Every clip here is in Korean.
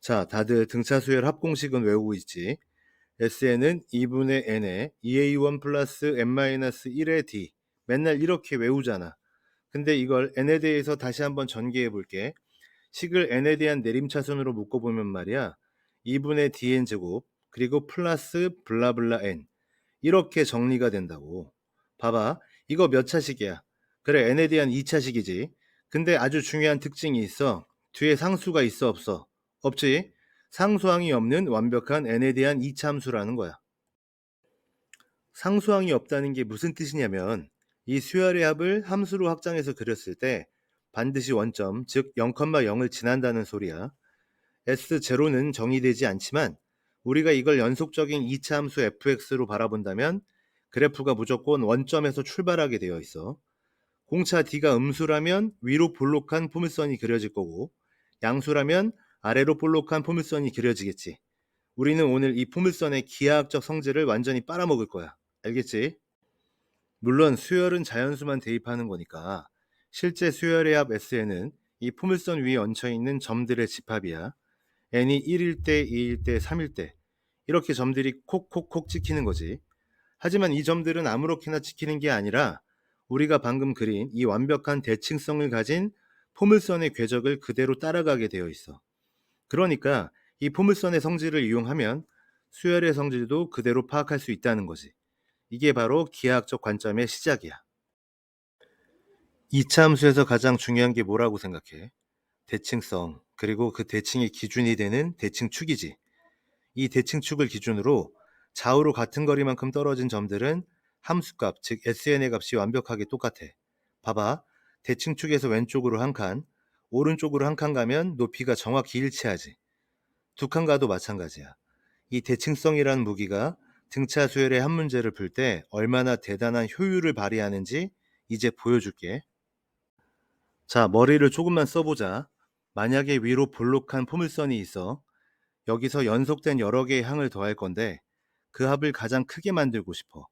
자, 다들 등차 수열 합공식은 외우고 있지. SN은 2분의 n에 2a1 플러스 n-1의 d. 맨날 이렇게 외우잖아. 근데 이걸 n에 대해서 다시 한번 전개해 볼게. 식을 n에 대한 내림차순으로 묶어보면 말이야. 2분의 dn 제곱 그리고 플러스 블라블라 n. 이렇게 정리가 된다고. 봐봐. 이거 몇 차식이야? 그래, n에 대한 2차식이지. 근데 아주 중요한 특징이 있어. 뒤에 상수가 있어 없어? 없지? 상수항이 없는 완벽한 n에 대한 2차 함수라는 거야. 상수항이 없다는 게 무슨 뜻이냐면 이 수열의 합을 함수로 확장해서 그렸을 때 반드시 원점, 즉 0,0을 지난다는 소리야. S0는 정의되지 않지만 우리가 이걸 연속적인 2차 함수 fx로 바라본다면 그래프가 무조건 원점에서 출발하게 되어 있어. 공차 d가 음수라면 위로 볼록한 포물선이 그려질 거고 양수라면 아래로 볼록한 포물선이 그려지겠지. 우리는 오늘 이 포물선의 기하학적 성질을 완전히 빨아먹을 거야. 알겠지? 물론 수열은 자연수만 대입하는 거니까 실제 수열의 합 S에는 이 포물선 위에 얹혀있는 점들의 집합이야. n이 1일 때, 2일 때, 3일 때 이렇게 점들이 콕콕콕 찍히는 거지. 하지만 이 점들은 아무렇게나 찍히는 게 아니라 우리가 방금 그린 이 완벽한 대칭성을 가진 포물선의 궤적을 그대로 따라가게 되어 있어. 그러니까 이 포물선의 성질을 이용하면 수열의 성질도 그대로 파악할 수 있다는 거지. 이게 바로 기하학적 관점의 시작이야. 이차 함수에서 가장 중요한 게 뭐라고 생각해? 대칭성, 그리고 그 대칭의 기준이 되는 대칭축이지. 이 대칭축을 기준으로 좌우로 같은 거리만큼 떨어진 점들은 함수값, 즉 SN의 값이 완벽하게 똑같아. 봐봐. 대칭축에서 왼쪽으로 한 칸, 오른쪽으로 한 칸 가면 높이가 정확히 일치하지. 두 칸 가도 마찬가지야. 이 대칭성이란 무기가 등차 수열의 한 문제를 풀 때 얼마나 대단한 효율을 발휘하는지 이제 보여줄게. 자, 머리를 조금만 써보자. 만약에 위로 볼록한 포물선이 있어. 여기서 연속된 여러 개의 항을 더할 건데 그 합을 가장 크게 만들고 싶어.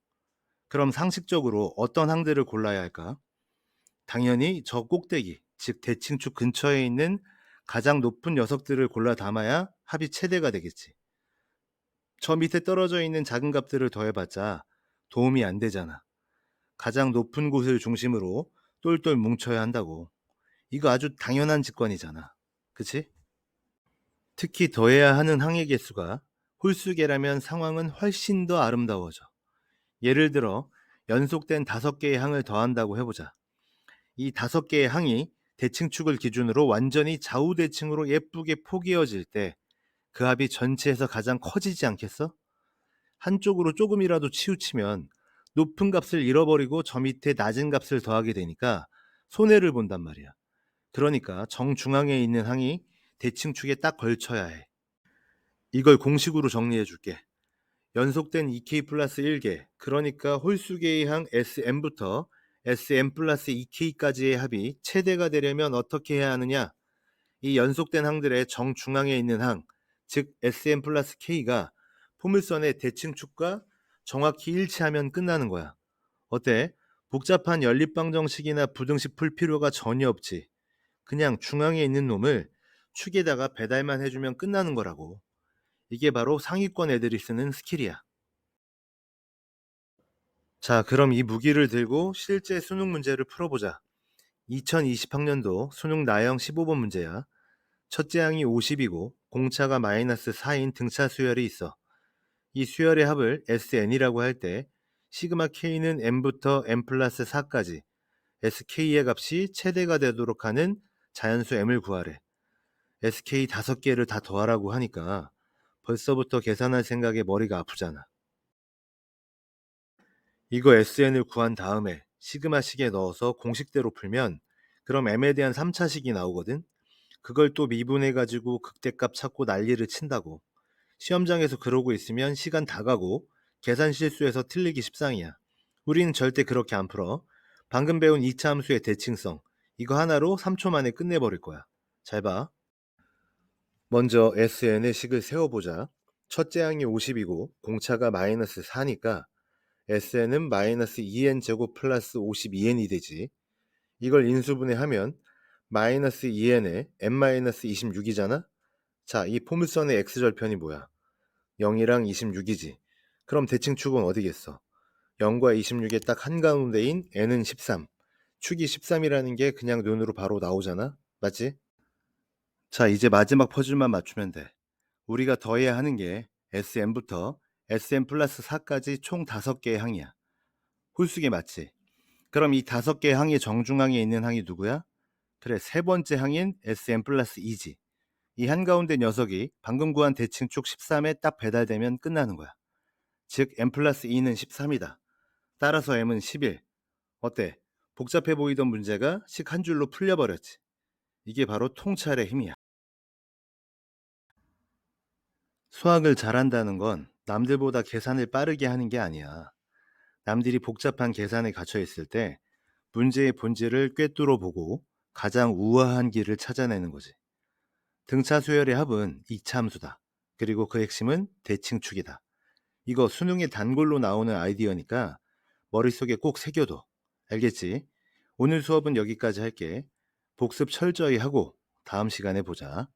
그럼 상식적으로 어떤 항들을 골라야 할까? 당연히 저 꼭대기, 즉 대칭축 근처에 있는 가장 높은 녀석들을 골라 담아야 합이 최대가 되겠지. 저 밑에 떨어져 있는 작은 값들을 더해봤자 도움이 안 되잖아. 가장 높은 곳을 중심으로 똘똘 뭉쳐야 한다고. 이거 아주 당연한 직관이잖아. 그치? 특히 더해야 하는 항의 개수가 홀수계라면 상황은 훨씬 더 아름다워져. 예를 들어 연속된 5개의 항을 더한다고 해보자. 이 5개의 항이 대칭축을 기준으로 완전히 좌우대칭으로 예쁘게 포개어질 때 그 합이 전체에서 가장 커지지 않겠어? 한쪽으로 조금이라도 치우치면 높은 값을 잃어버리고 저 밑에 낮은 값을 더하게 되니까 손해를 본단 말이야. 그러니까 정중앙에 있는 항이 대칭축에 딱 걸쳐야 해. 이걸 공식으로 정리해 줄게. 연속된 2k 플러스 1개, 그러니까 홀수계의 항 Sm부터 Sm 플러스 2k까지의 합이 최대가 되려면 어떻게 해야 하느냐? 이 연속된 항들의 정중앙에 있는 항, 즉 Sm 플러스 k가 포물선의 대칭축과 정확히 일치하면 끝나는 거야. 어때? 복잡한 연립방정식이나 부등식 풀 필요가 전혀 없지. 그냥 중앙에 있는 놈을 축에다가 배달만 해주면 끝나는 거라고. 이게 바로 상위권 애들이 쓰는 스킬이야. 자, 그럼 이 무기를 들고 실제 수능 문제를 풀어보자. 2020학년도 수능 나형 15번 문제야. 첫째 항이 50이고 공차가 마이너스 4인 등차 수열이 있어. 이 수열의 합을 SN이라고 할 때 시그마 K는 N부터 N 플러스 4까지 SK의 값이 최대가 되도록 하는 자연수 M을 구하래. SK 5개를 다 더하라고 하니까 벌써부터 계산할 생각에 머리가 아프잖아. 이거 SN을 구한 다음에 시그마식에 넣어서 공식대로 풀면 그럼 M에 대한 3차식이 나오거든. 그걸 또 미분해가지고 극대값 찾고 난리를 친다고. 시험장에서 그러고 있으면 시간 다 가고 계산 실수해서 틀리기 십상이야. 우리는 절대 그렇게 안 풀어. 방금 배운 2차 함수의 대칭성, 이거 하나로 3초 만에 끝내버릴 거야. 잘 봐. 먼저 SN의 식을 세워보자. 첫째 항이 50이고 공차가 마이너스 4니까 SN은 마이너스 2n 제곱 플러스 52n이 되지. 이걸 인수분해하면 마이너스 2n에 n 마이너스 26이잖아. 자, 이 포물선의 x절편이 뭐야? 0이랑 26이지. 그럼 대칭축은 어디겠어? 0과 26의 딱 한가운데인 n은 13. 축이 13이라는 게 그냥 눈으로 바로 나오잖아? 맞지? 자, 이제 마지막 퍼즐만 맞추면 돼. 우리가 더해야 하는 게 SM부터 SM 플러스 4까지 총 5개의 항이야. 홀수계 맞지? 그럼 이 5개의 항의 정중앙에 있는 항이 누구야? 그래, 세 번째 항인 SM 플러스 2지. 이 한가운데 녀석이 방금 구한 대칭축 13에 딱 배달되면 끝나는 거야. 즉 m 플러스 2는 13이다. 따라서 m은 11. 어때? 복잡해 보이던 문제가 식 한 줄로 풀려버렸지. 이게 바로 통찰의 힘이야. 수학을 잘한다는 건 남들보다 계산을 빠르게 하는 게 아니야. 남들이 복잡한 계산에 갇혀 있을 때 문제의 본질을 꿰뚫어 보고 가장 우아한 길을 찾아내는 거지. 등차 수열의 합은 이차함수다. 그리고 그 핵심은 대칭축이다. 이거 수능의 단골로 나오는 아이디어니까 머릿속에 꼭 새겨둬. 알겠지? 오늘 수업은 여기까지 할게. 복습 철저히 하고 다음 시간에 보자.